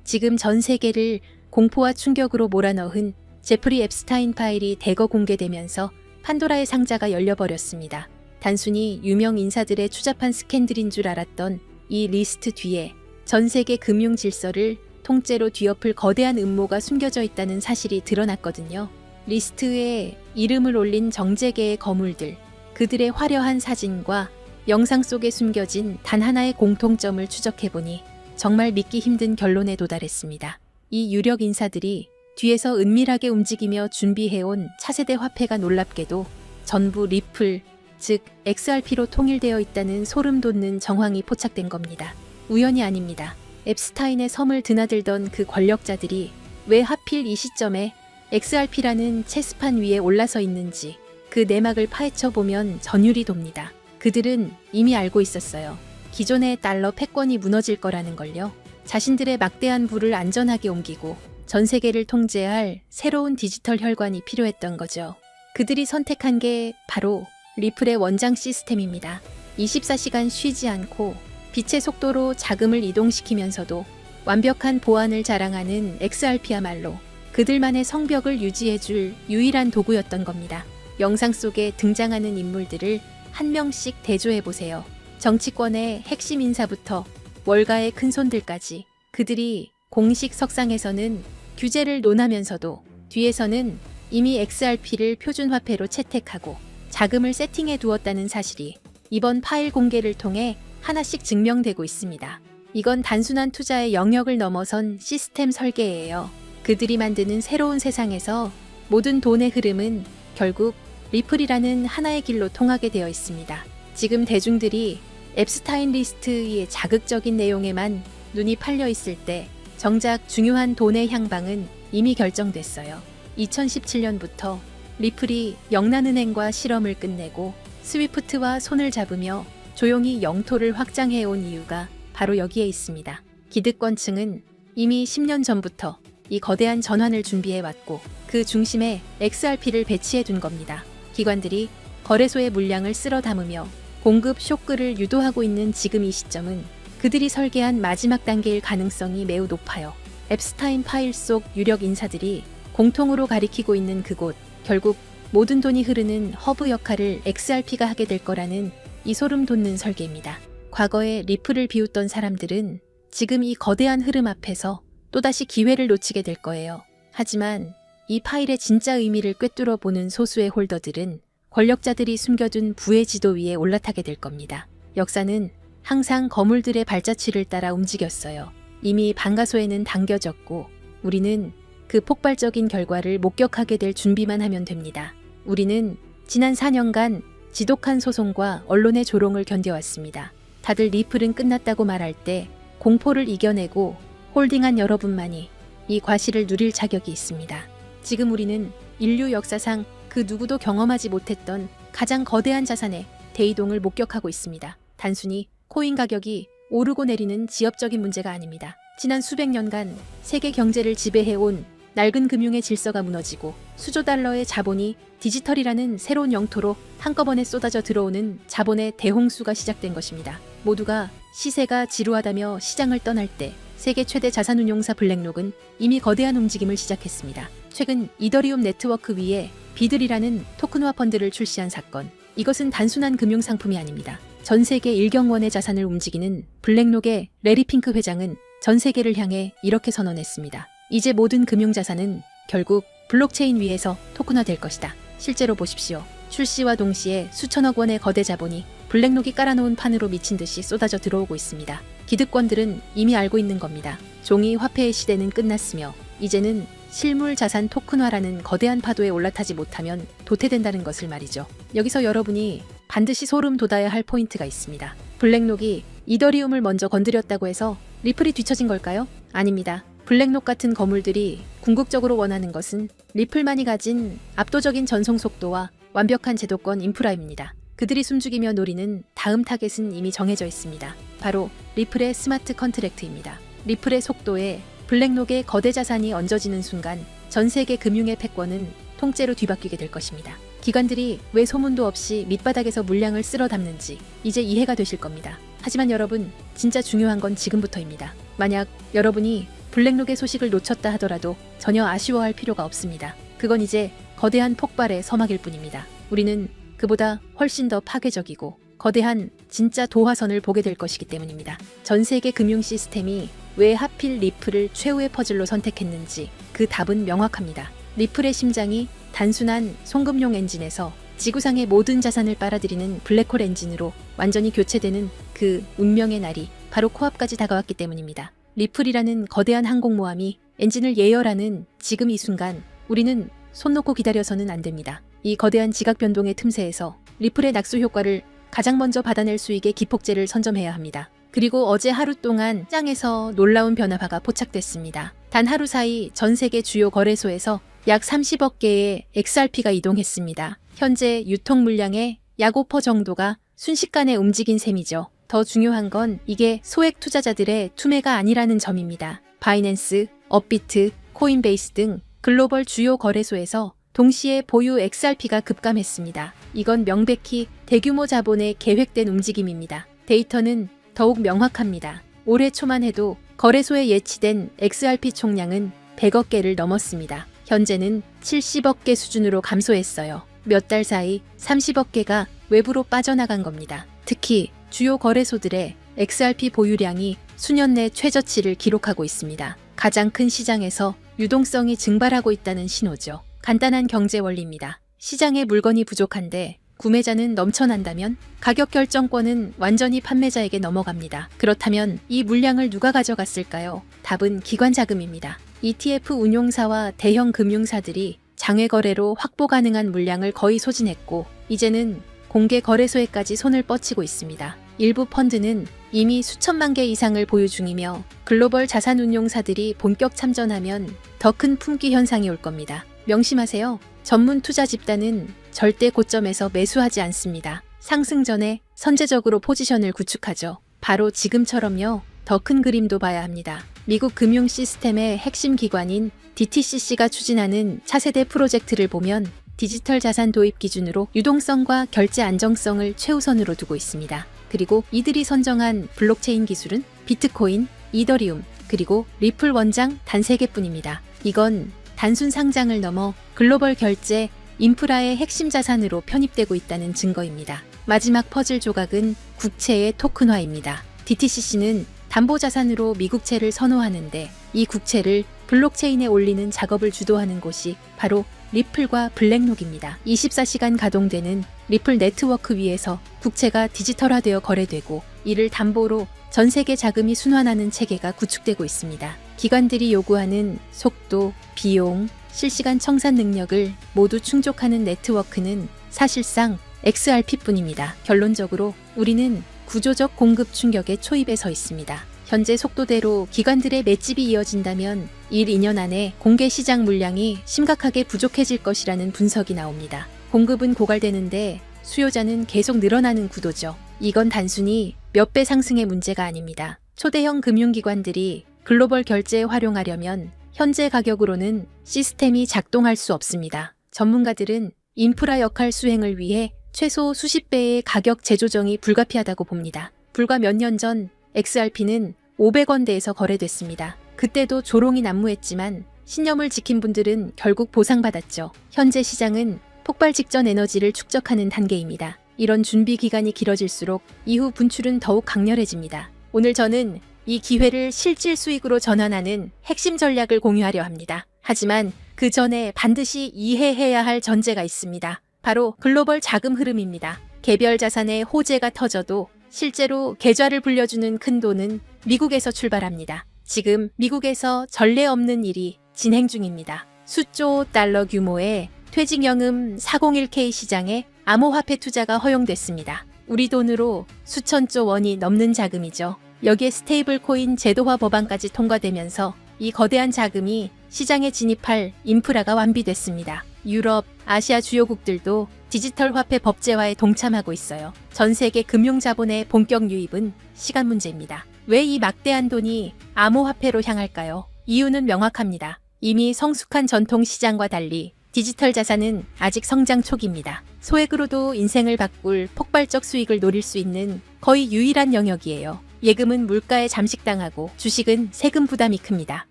지금 전 세계를 공포와 충격으로 몰아넣은 제프리 앱스타인 파일이 대거 공개되면서 판도라의 상자가 열려버렸습니다. 단순히 유명 인사들의 추잡한 스캔들인 줄 알았던 이 리스트 뒤에 전 세계 금융 질서를 통째로 뒤엎을 거대한 음모가 숨겨져 있다는 사실이 드러났거든요. 리스트에 이름을 올린 정재계의 거물들, 그들의 화려한 사진과 영상 속에 숨겨진 단 하나의 공통점을 추적해보니 정말 믿기 힘든 결론에 도달했습니다. 이 유력 인사들이 뒤에서 은밀하게 움직이며 준비해온 차세대 화폐가 놀랍게도 전부 리플, 즉 XRP로 통일되어 있다는 소름 돋는 정황이 포착된 겁니다. 우연이 아닙니다. 앱스타인의 섬을 드나들던 그 권력자들이 왜 하필 이 시점에 XRP라는 체스판 위에 올라서 있는지 그 내막을 파헤쳐보면 전율이 돕니다. 그들은 이미 알고 있었어요. 기존의 달러 패권이 무너질 거라는 걸요. 자신들의 막대한 부를 안전하게 옮기고 전 세계를 통제할 새로운 디지털 혈관이 필요했던 거죠. 그들이 선택한 게 바로 리플의 원장 시스템입니다. 24시간 쉬지 않고 빛의 속도로 자금을 이동시키면서도 완벽한 보안을 자랑하는 XRP야말로 그들만의 성벽을 유지해줄 유일한 도구였던 겁니다. 영상 속에 등장하는 인물들을 한 명씩 대조해보세요. 정치권의 핵심 인사부터 월가의 큰손들까지 그들이 공식 석상에서는 규제를 논하면서도 뒤에서는 이미 XRP를 표준화폐로 채택하고 자금을 세팅해 두었다는 사실이 이번 파일 공개를 통해 하나씩 증명되고 있습니다. 이건 단순한 투자의 영역을 넘어선 시스템 설계예요. 그들이 만드는 새로운 세상에서 모든 돈의 흐름은 결국 리플이라는 하나의 길로 통하게 되어 있습니다. 지금 대중들이 앱스타인 리스트의 자극적인 내용에만 눈이 팔려 있을 때 정작 중요한 돈의 향방은 이미 결정됐어요. 2017년부터 리플이 영란은행과 실험을 끝내고 스위프트와 손을 잡으며 조용히 영토를 확장해온 이유가 바로 여기에 있습니다. 기득권층은 이미 10년 전부터 이 거대한 전환을 준비해왔고 그 중심에 XRP를 배치해둔 겁니다. 기관들이 거래소의 물량을 쓸어 담으며 공급 쇼크를 유도하고 있는 지금 이 시점은 그들이 설계한 마지막 단계일 가능성이 매우 높아요. 앱스타인 파일 속 유력 인사들이 공통으로 가리키고 있는 그곳, 결국 모든 돈이 흐르는 허브 역할을 XRP가 하게 될 거라는 이 소름 돋는 설계입니다. 과거에 리플을 비웃던 사람들은 지금 이 거대한 흐름 앞에서 또다시 기회를 놓치게 될 거예요. 하지만 이 파일의 진짜 의미를 꿰뚫어 보는 소수의 홀더들은 권력자들이 숨겨둔 부의 지도 위에 올라타게 될 겁니다. 역사는 항상 거물들의 발자취를 따라 움직였어요. 이미 방가소에는 당겨졌고 우리는 그 폭발적인 결과를 목격하게 될 준비만 하면 됩니다. 우리는 지난 4년간 지독한 소송과 언론의 조롱을 견뎌왔습니다. 다들 리플은 끝났다고 말할 때 공포를 이겨내고 홀딩한 여러분만이 이 과실을 누릴 자격이 있습니다. 지금 우리는 인류 역사상 그 누구도 경험하지 못했던 가장 거대한 자산의 대이동을 목격하고 있습니다. 단순히 코인 가격이 오르고 내리는 지엽적인 문제가 아닙니다. 지난 수백 년간 세계 경제를 지배해온 낡은 금융의 질서가 무너지고 수조 달러의 자본이 디지털이라는 새로운 영토로 한꺼번에 쏟아져 들어오는 자본의 대홍수가 시작된 것입니다. 모두가 시세가 지루하다며 시장을 떠날 때 세계 최대 자산운용사 블랙록은 이미 거대한 움직임을 시작했습니다. 최근 이더리움 네트워크 위에 비들이라는 토큰화 펀드를 출시한 사건. 이것은 단순한 금융상품이 아닙니다. 전 세계 1경원의 자산을 움직이는 블랙록의 레리 핑크 회장은 전 세계를 향해 이렇게 선언했습니다. 이제 모든 금융자산은 결국 블록체인 위에서 토큰화될 것이다. 실제로 보십시오. 출시와 동시에 수천억 원의 거대 자본이 블랙록이 깔아놓은 판으로 미친 듯이 쏟아져 들어오고 있습니다. 기득권들은 이미 알고 있는 겁니다. 종이 화폐의 시대는 끝났으며 이제는 실물 자산 토큰화라는 거대한 파도에 올라타지 못하면 도태된다는 것을 말이죠. 여기서 여러분이 반드시 소름 돋아야 할 포인트가 있습니다. 블랙록이 이더리움을 먼저 건드렸다고 해서 리플이 뒤처진 걸까요? 아닙니다. 블랙록 같은 거물들이 궁극적으로 원하는 것은 리플만이 가진 압도적인 전송 속도와 완벽한 제도권 인프라입니다. 그들이 숨죽이며 노리는 다음 타겟은 이미 정해져 있습니다. 바로 리플의 스마트 컨트랙트입니다. 리플의 속도에 블랙록의 거대 자산이 얹어지는 순간 전 세계 금융의 패권은 통째로 뒤바뀌게 될 것입니다. 기관들이 왜 소문도 없이 밑바닥에서 물량을 쓸어 담는지 이제 이해가 되실 겁니다. 하지만 여러분, 진짜 중요한 건 지금부터입니다. 만약 여러분이 블랙록의 소식을 놓쳤다 하더라도 전혀 아쉬워할 필요가 없습니다. 그건 이제 거대한 폭발의 서막일 뿐입니다. 우리는 그보다 훨씬 더 파괴적이고 거대한 진짜 도화선을 보게 될 것이기 때문입니다. 전 세계 금융 시스템이 왜 하필 리플을 최후의 퍼즐로 선택했는지 그 답은 명확합니다. 리플의 심장이 단순한 송금용 엔진에서 지구상의 모든 자산을 빨아들이는 블랙홀 엔진으로 완전히 교체되는 그 운명의 날이 바로 코앞까지 다가왔기 때문입니다. 리플이라는 거대한 항공모함이 엔진을 예열하는 지금 이 순간 우리는 손 놓고 기다려서는 안 됩니다. 이 거대한 지각 변동의 틈새에서 리플의 낙수 효과를 가장 먼저 받아낼 수 있게 기폭제를 선점해야 합니다. 그리고 어제 하루 동안 시장에서 놀라운 변화가 포착됐습니다. 단 하루 사이 전 세계 주요 거래소에서 약 30억 개의 XRP가 이동했습니다. 현재 유통 물량의 약 5% 정도가 순식간에 움직인 셈이죠. 더 중요한 건 이게 소액 투자자들의 투매가 아니라는 점입니다. 바이낸스, 업비트, 코인베이스 등 글로벌 주요 거래소에서 동시에 보유 XRP가 급감했습니다. 이건 명백히 대규모 자본의 계획된 움직임입니다. 데이터는 더욱 명확합니다. 올해 초만 해도 거래소에 예치된 XRP 총량은 100억 개를 넘었습니다. 현재는 70억 개 수준으로 감소했어요. 몇 달 사이 30억 개가 외부로 빠져나간 겁니다. 특히 주요 거래소들의 XRP 보유량이 수년 내 최저치를 기록하고 있습니다. 가장 큰 시장에서 유동성이 증발하고 있다는 신호죠. 간단한 경제 원리입니다. 시장에 물건이 부족한데 구매자는 넘쳐난다면 가격 결정권은 완전히 판매자에게 넘어갑니다. 그렇다면 이 물량을 누가 가져갔을까요? 답은 기관 자금입니다. ETF 운용사와 대형 금융사들이 장외 거래로 확보 가능한 물량을 거의 소진했고 이제는 공개 거래소에까지 손을 뻗치고 있습니다. 일부 펀드는 이미 수천만 개 이상을 보유 중이며 글로벌 자산 운용사들이 본격 참전하면 더 큰 품귀 현상이 올 겁니다. 명심하세요. 전문 투자 집단은 절대 고점에서 매수하지 않습니다. 상승 전에 선제적으로 포지션을 구축하죠. 바로 지금처럼요. 더 큰 그림도 봐야 합니다. 미국 금융 시스템의 핵심 기관인 DTCC가 추진하는 차세대 프로젝트를 보면 디지털 자산 도입 기준으로 유동성과 결제 안정성을 최우선으로 두고 있습니다. 그리고 이들이 선정한 블록체인 기술은 비트코인, 이더리움, 그리고 리플 원장 단 3개뿐입니다. 이건 단순 상장을 넘어 글로벌 결제, 인프라의 핵심 자산으로 편입되고 있다는 증거입니다. 마지막 퍼즐 조각은 국채의 토큰화입니다. DTCC는 담보자산으로 미국채를 선호하는데 이 국채를 블록체인에 올리는 작업을 주도하는 곳이 바로 리플과 블랙록입니다. 24시간 가동되는 리플 네트워크 위에서 국채가 디지털화되어 거래되고 이를 담보로 전 세계 자금이 순환하는 체계가 구축되고 있습니다. 기관들이 요구하는 속도, 비용, 실시간 청산 능력을 모두 충족하는 네트워크는 사실상 XRP뿐입니다. 결론적으로 우리는 구조적 공급 충격의 초입에 서 있습니다. 현재 속도대로 기관들의 맷집이 이어진다면 1-2년 안에 공개 시장 물량이 심각하게 부족해질 것이라는 분석이 나옵니다. 공급은 고갈되는데 수요자는 계속 늘어나는 구도죠. 이건 단순히 몇 배 상승의 문제가 아닙니다. 초대형 금융기관들이 글로벌 결제에 활용하려면 현재 가격으로는 시스템이 작동할 수 없습니다. 전문가들은 인프라 역할 수행을 위해 최소 수십 배의 가격 재조정이 불가피하다고 봅니다. 불과 몇 년 전 XRP는 500원대에서 거래됐습니다. 그때도 조롱이 난무했지만 신념을 지킨 분들은 결국 보상받았죠. 현재 시장은 폭발 직전 에너지를 축적하는 단계입니다. 이런 준비 기간이 길어질수록 이후 분출은 더욱 강렬해집니다. 오늘 저는 이 기회를 실질 수익으로 전환하는 핵심 전략을 공유하려 합니다. 하지만 그 전에 반드시 이해해야 할 전제가 있습니다. 바로 글로벌 자금 흐름입니다. 개별 자산의 호재가 터져도 실제로 계좌를 불려주는 큰 돈은 미국에서 출발합니다. 지금 미국에서 전례 없는 일이 진행 중입니다. 수조 달러 규모의 퇴직연금 401k 시장에 암호화폐 투자가 허용됐습니다. 우리 돈으로 수천조 원이 넘는 자금이죠. 여기에 스테이블 코인 제도화 법안까지 통과되면서 이 거대한 자금이 시장에 진입할 인프라가 완비됐습니다. 유럽, 아시아 주요국들도 디지털 화폐 법제화에 동참하고 있어요. 전 세계 금융자본의 본격 유입은 시간 문제입니다. 왜 이 막대한 돈이 암호화폐로 향할까요? 이유는 명확합니다. 이미 성숙한 전통 시장과 달리 디지털 자산은 아직 성장 초기입니다. 소액으로도 인생을 바꿀 폭발적 수익을 노릴 수 있는 거의 유일한 영역이에요. 예금은 물가에 잠식당하고 주식은 세금 부담이 큽니다.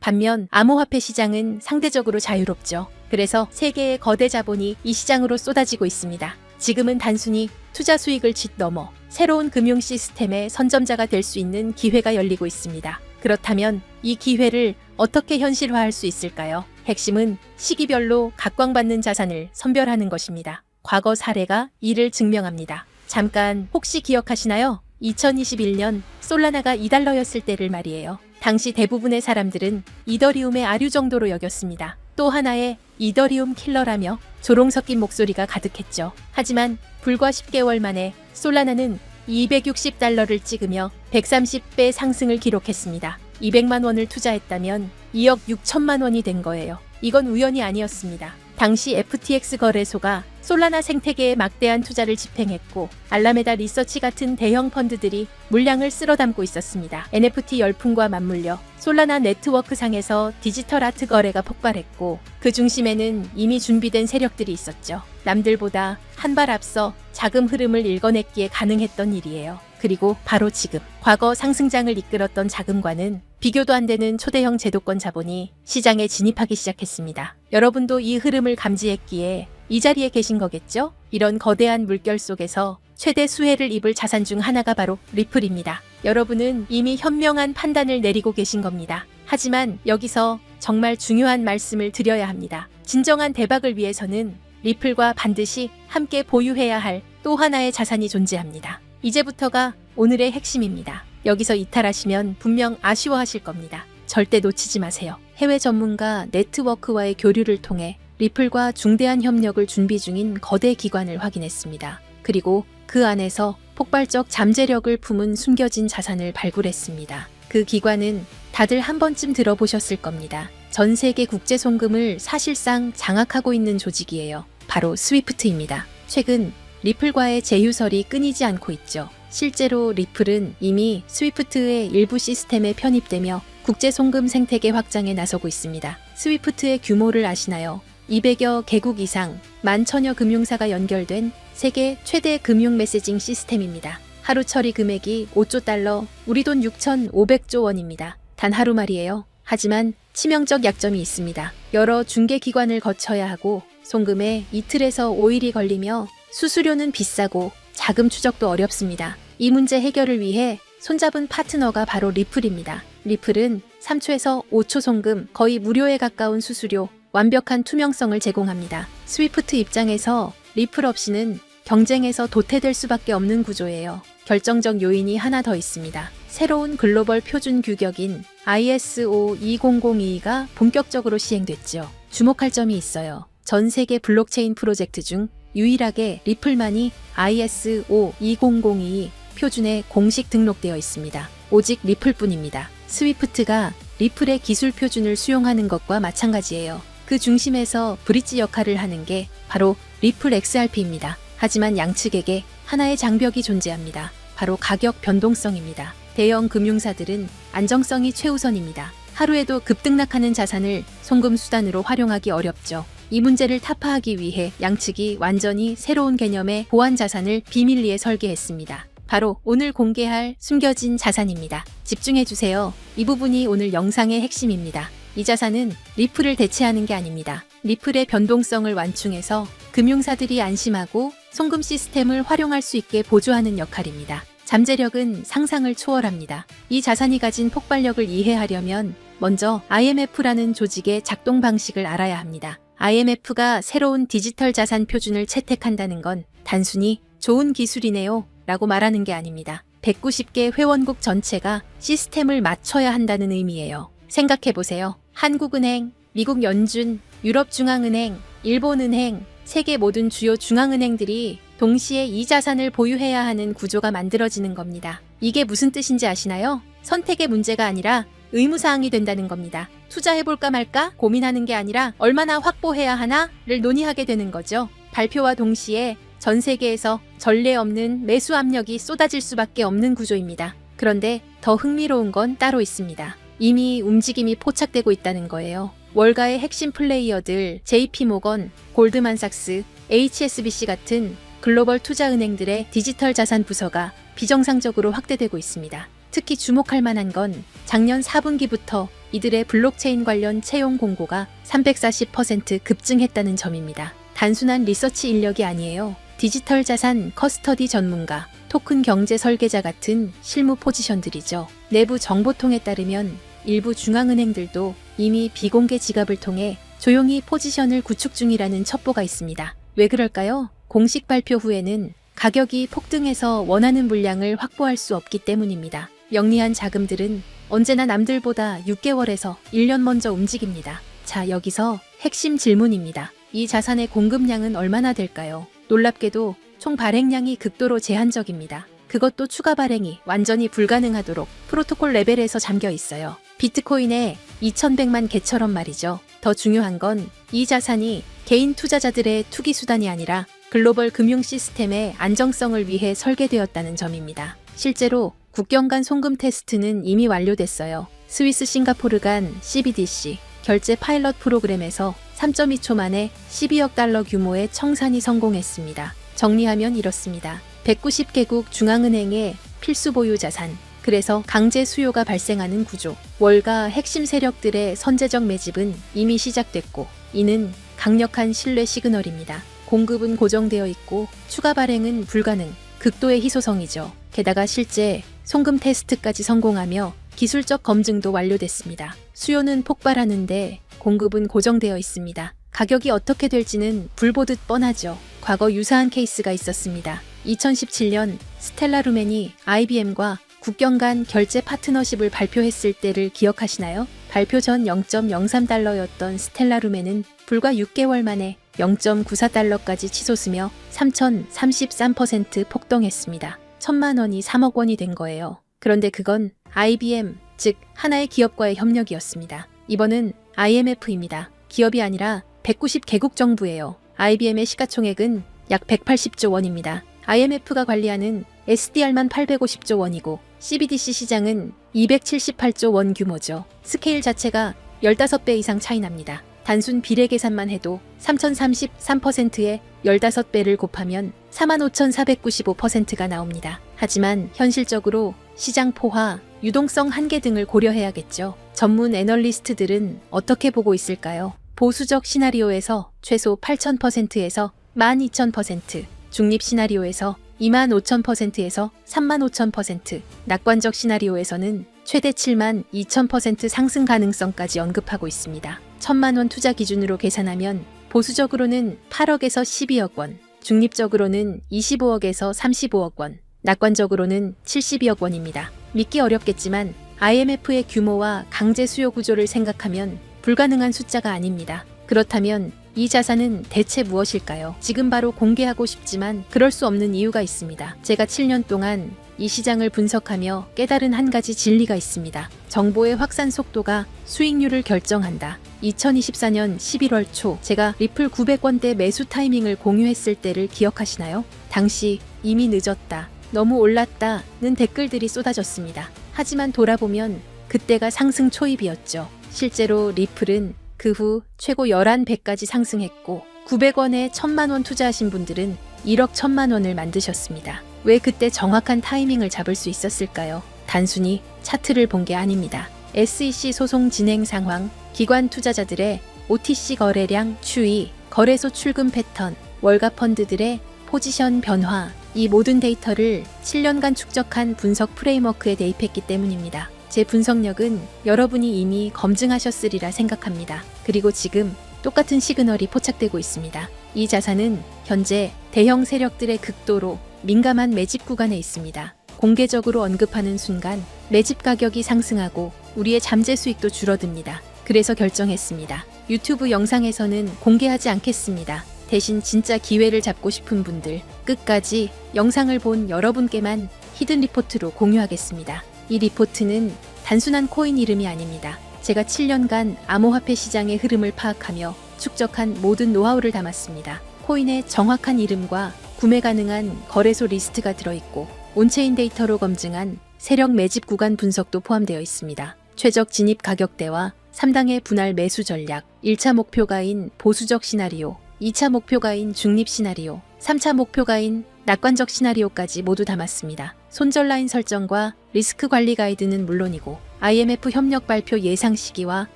반면 암호화폐 시장은 상대적으로 자유롭죠. 그래서 세계의 거대 자본이 이 시장으로 쏟아지고 있습니다. 지금은 단순히 투자 수익을 넘어 새로운 금융 시스템의 선점자가 될 수 있는 기회가 열리고 있습니다. 그렇다면 이 기회를 어떻게 현실화할 수 있을까요? 핵심은 시기별로 각광받는 자산을 선별하는 것입니다. 과거 사례가 이를 증명합니다. 잠깐 혹시 기억하시나요? 2021년 솔라나가 $2였을 때를 말이에요. 당시 대부분의 사람들은 이더리움의 아류 정도로 여겼습니다. 또 하나의 이더리움 킬러라며 조롱 섞인 목소리가 가득했죠. 하지만 불과 10개월 만에 솔라나는 $260를 찍으며 130배 상승을 기록했습니다. 200만 원을 투자했다면 2억 6천만 원이 된 거예요. 이건 우연이 아니었습니다. 당시 FTX 거래소가 솔라나 생태계에 막대한 투자를 집행했고 알라메다 리서치 같은 대형 펀드들이 물량을 쓸어 담고 있었습니다. NFT 열풍과 맞물려 솔라나 네트워크 상에서 디지털 아트 거래가 폭발했고 그 중심에는 이미 준비된 세력들이 있었죠. 남들보다 한 발 앞서 자금 흐름을 읽어냈기에 가능했던 일이에요. 그리고 바로 지금 과거 상승장을 이끌었던 자금과는 비교도 안 되는 초대형 제도권 자본이 시장에 진입하기 시작했습니다. 여러분도 이 흐름을 감지했기에 이 자리에 계신 거겠죠? 이런 거대한 물결 속에서 최대 수혜를 입을 자산 중 하나가 바로 리플입니다. 여러분은 이미 현명한 판단을 내리고 계신 겁니다. 하지만 여기서 정말 중요한 말씀을 드려야 합니다. 진정한 대박을 위해서는 리플과 반드시 함께 보유해야 할 또 하나의 자산이 존재합니다. 이제부터가 오늘의 핵심입니다. 여기서 이탈하시면 분명 아쉬워하실 겁니다. 절대 놓치지 마세요. 해외 전문가 네트워크와의 교류를 통해 리플과 중대한 협력을 준비 중인 거대 기관을 확인했습니다. 그리고 그 안에서 폭발적 잠재력을 품은 숨겨진 자산을 발굴했습니다. 그 기관은 다들 한 번쯤 들어보셨을 겁니다. 전 세계 국제 송금을 사실상 장악하고 있는 조직이에요. 바로 스위프트입니다. 최근 리플과의 제휴설이 끊이지 않고 있죠. 실제로 리플은 이미 스위프트의 일부 시스템에 편입되며 국제 송금 생태계 확장에 나서고 있습니다. 스위프트의 규모를 아시나요? 200여 개국 이상 11,000여 금융사가 연결된 세계 최대 금융 메시징 시스템입니다. 하루 처리 금액이 5조 달러, 우리 돈 6,500조 원입니다. 단 하루 말이에요. 하지만 치명적 약점이 있습니다. 여러 중개기관을 거쳐야 하고 송금에 이틀에서 5일이 걸리며 수수료는 비싸고 자금 추적도 어렵습니다. 이 문제 해결을 위해 손잡은 파트너가 바로 리플입니다. 리플은 3초에서 5초 송금, 거의 무료에 가까운 수수료, 완벽한 투명성을 제공합니다. 스위프트 입장에서 리플 없이는 경쟁에서 도태될 수밖에 없는 구조예요. 결정적 요인이 하나 더 있습니다. 새로운 글로벌 표준 규격인 ISO 20022가 본격적으로 시행됐죠. 주목할 점이 있어요. 전 세계 블록체인 프로젝트 중 유일하게 리플만이 ISO 20022 표준에 공식 등록되어 있습니다. 오직 리플뿐입니다. 스위프트가 리플의 기술 표준을 수용하는 것과 마찬가지예요. 그 중심에서 브릿지 역할을 하는 게 바로 리플 XRP입니다. 하지만 양측에게 하나의 장벽이 존재합니다. 바로 가격 변동성입니다. 대형 금융사들은 안정성이 최우선입니다. 하루에도 급등락하는 자산을 송금 수단으로 활용하기 어렵죠. 이 문제를 타파하기 위해 양측이 완전히 새로운 개념의 보안 자산을 비밀리에 설계했습니다. 바로 오늘 공개할 숨겨진 자산입니다. 집중해주세요. 이 부분이 오늘 영상의 핵심입니다. 이 자산은 리플을 대체하는 게 아닙니다. 리플의 변동성을 완충해서 금융사들이 안심하고 송금 시스템을 활용할 수 있게 보조하는 역할입니다. 잠재력은 상상을 초월합니다. 이 자산이 가진 폭발력을 이해하려면 먼저 IMF라는 조직의 작동 방식을 알아야 합니다. IMF가 새로운 디지털 자산 표준을 채택한다는 건 단순히 좋은 기술이네요 라고 말하는 게 아닙니다. 190개 회원국 전체가 시스템을 맞춰야 한다는 의미예요. 생각해보세요. 한국은행, 미국 연준, 유럽중앙은행, 일본은행, 세계 모든 주요 중앙은행들이 동시에 이 자산을 보유해야 하는 구조가 만들어지는 겁니다. 이게 무슨 뜻인지 아시나요? 선택의 문제가 아니라 의무사항이 된다는 겁니다. 투자해볼까 말까 고민하는 게 아니라 얼마나 확보해야 하나를 논의하게 되는 거죠. 발표와 동시에 전 세계에서 전례 없는 매수 압력이 쏟아질 수밖에 없는 구조입니다. 그런데 더 흥미로운 건 따로 있습니다. 이미 움직임이 포착되고 있다는 거예요. 월가의 핵심 플레이어들 JP모건, 골드만삭스, HSBC 같은 글로벌 투자은행들의 디지털 자산 부서가 비정상적으로 확대되고 있습니다. 특히 주목할 만한 건 작년 4분기부터 이들의 블록체인 관련 채용 공고가 340% 급증했다는 점입니다. 단순한 리서치 인력이 아니에요. 디지털 자산 커스터디 전문가, 토큰 경제 설계자 같은 실무 포지션들이죠. 내부 정보통에 따르면 일부 중앙은행들도 이미 비공개 지갑을 통해 조용히 포지션을 구축 중이라는 첩보가 있습니다. 왜 그럴까요? 공식 발표 후에는 가격이 폭등해서 원하는 물량을 확보할 수 없기 때문입니다. 영리한 자금들은 언제나 남들보다 6개월에서 1년 먼저 움직입니다. 자, 여기서 핵심 질문입니다. 이 자산의 공급량은 얼마나 될까요? 놀랍게도 총 발행량이 극도로 제한적입니다. 그것도 추가 발행이 완전히 불가능하도록 프로토콜 레벨에서 잠겨 있어요. 비트코인의 2100만 개처럼 말이죠. 더 중요한 건 이 자산이 개인 투자자들의 투기 수단이 아니라 글로벌 금융 시스템의 안정성을 위해 설계되었다는 점입니다. 실제로 국경 간 송금 테스트는 이미 완료됐어요. 스위스 싱가포르 간 CBDC 결제 파일럿 프로그램에서 3.2초 만에 12억 달러 규모의 청산이 성공했습니다. 정리하면 이렇습니다. 190개국 중앙은행의 필수 보유 자산, 그래서 강제 수요가 발생하는 구조, 월가 핵심 세력들의 선제적 매집은 이미 시작됐고, 이는 강력한 신뢰 시그널입니다. 공급은 고정되어 있고 추가 발행은 불가능, 극도의 희소성이죠. 게다가 실제 송금 테스트까지 성공하며 기술적 검증도 완료됐습니다. 수요는 폭발하는데 공급은 고정되어 있습니다. 가격이 어떻게 될지는 불 보듯 뻔하죠. 과거 유사한 케이스가 있었습니다. 2017년 스텔라 루멘이 IBM과 국경 간 결제 파트너십을 발표했을 때를 기억하시나요? 발표 전 0.03달러였던 스텔라 루멘은 불과 6개월 만에 0.94달러까지 치솟으며 3033% 폭등했습니다. 1000만 원이 3억 원이 된 거예요. 그런데 그건 IBM, 즉 하나의 기업과의 협력이었습니다. 이번은 IMF입니다. 기업이 아니라 190개국 정부예요. IBM의 시가총액은 약 180조 원입니다. IMF가 관리하는 SDR만 850조 원이고 CBDC 시장은 278조 원 규모죠. 스케일 자체가 15배 이상 차이 납니다. 단순 비례 계산만 해도 3033%의 15배를 곱하면 45,495%가 나옵니다. 하지만 현실적으로 시장 포화, 유동성 한계 등을 고려해야겠죠. 전문 애널리스트들은 어떻게 보고 있을까요? 보수적 시나리오에서 최소 8,000%에서 12,000%, 중립 시나리오에서 25,000%에서 35,000%, 낙관적 시나리오에서는 최대 72,000% 상승 가능성까지 언급하고 있습니다. 1,000만 원 투자 기준으로 계산하면 보수적으로는 8억에서 12억 원, 중립적으로는 25억에서 35억 원, 낙관적으로는 72억 원입니다. 믿기 어렵겠지만 IMF의 규모와 강제 수요 구조를 생각하면 불가능한 숫자가 아닙니다. 그렇다면 이 자산은 대체 무엇일까요? 지금 바로 공개하고 싶지만 그럴 수 없는 이유가 있습니다. 제가 7년 동안 이 시장을 분석하며 깨달은 한 가지 진리가 있습니다. 정보의 확산 속도가 수익률을 결정한다. 2024년 11월 초 제가 리플 900원대 매수 타이밍을 공유했을 때를 기억하시나요? 당시 이미 늦었다, 너무 올랐다는 댓글들이 쏟아졌습니다. 하지만 돌아보면 그때가 상승 초입이었죠. 실제로 리플은 그 후 최고 11배까지 상승했고 900원에 1,000만 원 투자하신 분들은 1억 1,000만 원을 만드셨습니다. 왜 그때 정확한 타이밍을 잡을 수 있었을까요? 단순히 차트를 본 게 아닙니다. SEC 소송 진행 상황, 기관 투자자들의 OTC 거래량 추이, 거래소 출금 패턴, 월가 펀드들의 포지션 변화, 이 모든 데이터를 7년간 축적한 분석 프레임워크에 대입했기 때문입니다. 제 분석력은 여러분이 이미 검증하셨으리라 생각합니다. 그리고 지금 똑같은 시그널이 포착되고 있습니다. 이 자산은 현재 대형 세력들의 극도로 민감한 매집 구간에 있습니다. 공개적으로 언급하는 순간 매집 가격이 상승하고 우리의 잠재 수익도 줄어듭니다. 그래서 결정했습니다. 유튜브 영상에서는 공개하지 않겠습니다. 대신 진짜 기회를 잡고 싶은 분들, 끝까지 영상을 본 여러분께만 히든 리포트로 공유하겠습니다. 이 리포트는 단순한 코인 이름이 아닙니다. 제가 7년간 암호화폐 시장의 흐름을 파악하며 축적한 모든 노하우를 담았습니다. 코인의 정확한 이름과 구매 가능한 거래소 리스트가 들어있고 온체인 데이터로 검증한 세력 매집 구간 분석도 포함되어 있습니다. 최적 진입 가격대와 3당의 분할 매수 전략, 1차 목표가인 보수적 시나리오, 2차 목표가인 중립 시나리오, 3차 목표가인 낙관적 시나리오까지 모두 담았습니다. 손절 라인 설정과 리스크 관리 가이드는 물론이고 IMF 협력 발표 예상 시기와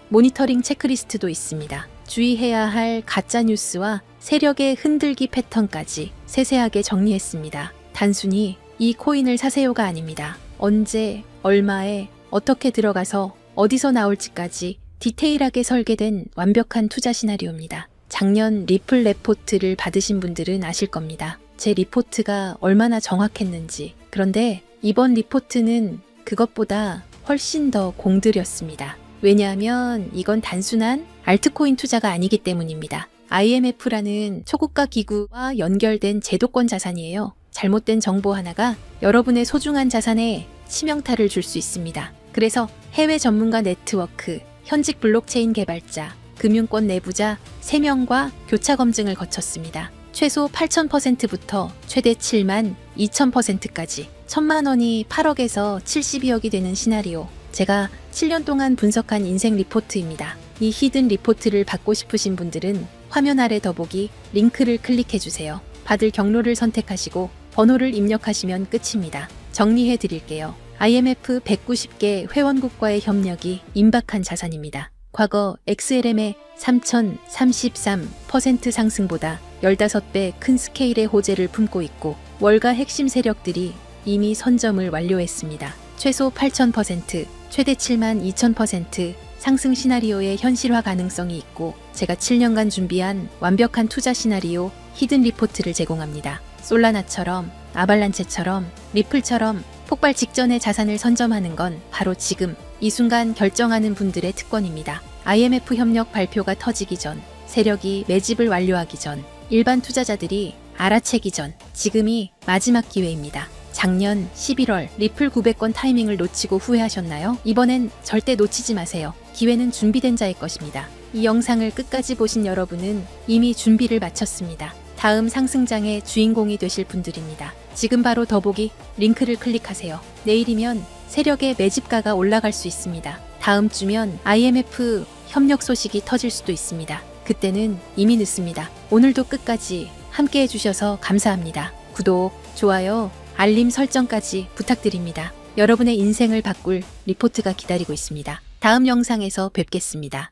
모니터링 체크리스트도 있습니다. 주의해야 할 가짜 뉴스와 세력의 흔들기 패턴까지 세세하게 정리했습니다. 단순히 이 코인을 사세요가 아닙니다. 언제, 얼마에, 어떻게 들어가서 어디서 나올지까지 디테일하게 설계된 완벽한 투자 시나리오입니다. 작년 리플 레포트를 받으신 분들은 아실 겁니다. 제 리포트가 얼마나 정확했는지. 그런데 이번 리포트는 그것보다 훨씬 더 공들였습니다. 왜냐하면 이건 단순한 알트코인 투자가 아니기 때문입니다. IMF라는 초국가 기구와 연결된 제도권 자산이에요. 잘못된 정보 하나가 여러분의 소중한 자산에 치명타를 줄 수 있습니다. 그래서 해외 전문가 네트워크, 현직 블록체인 개발자, 금융권 내부자 3명과 교차 검증을 거쳤습니다. 최소 8,000%부터 최대 7만 2,000%까지 1,000만 원이 8억에서 72억이 되는 시나리오. 제가 7년 동안 분석한 인생 리포트입니다. 이 히든 리포트를 받고 싶으신 분들은 화면 아래 더보기 링크를 클릭해주세요. 받을 경로를 선택하시고 번호를 입력하시면 끝입니다. 정리해 드릴게요. IMF 190개 회원국과의 협력이 임박한 자산입니다. 과거 XLM의 3,033% 상승보다 15배 큰 스케일의 호재를 품고 있고 월가 핵심 세력들이 이미 선점을 완료했습니다. 최소 8,000%, 최대 7만 2,000% 상승 시나리오의 현실화 가능성이 있고 제가 7년간 준비한 완벽한 투자 시나리오 히든 리포트를 제공합니다. 솔라나처럼, 아발란체처럼, 리플처럼 폭발 직전에 자산을 선점하는 건 바로 지금 이 순간 결정하는 분들의 특권입니다. IMF 협력 발표가 터지기 전, 세력이 매집을 완료하기 전, 일반 투자자들이 알아채기 전, 지금이 마지막 기회입니다. 작년 11월 리플 900건 타이밍을 놓치고 후회하셨나요? 이번엔 절대 놓치지 마세요. 기회는 준비된 자의 것입니다. 이 영상을 끝까지 보신 여러분은 이미 준비를 마쳤습니다. 다음 상승장의 주인공이 되실 분들입니다. 지금 바로 더보기 링크를 클릭하세요. 내일이면 세력의 매집가가 올라갈 수 있습니다. 다음 주면 IMF 협력 소식이 터질 수도 있습니다. 그때는 이미 늦습니다. 오늘도 끝까지 함께 해주셔서 감사합니다. 구독, 좋아요, 알림 설정까지 부탁드립니다. 여러분의 인생을 바꿀 리포트가 기다리고 있습니다. 다음 영상에서 뵙겠습니다.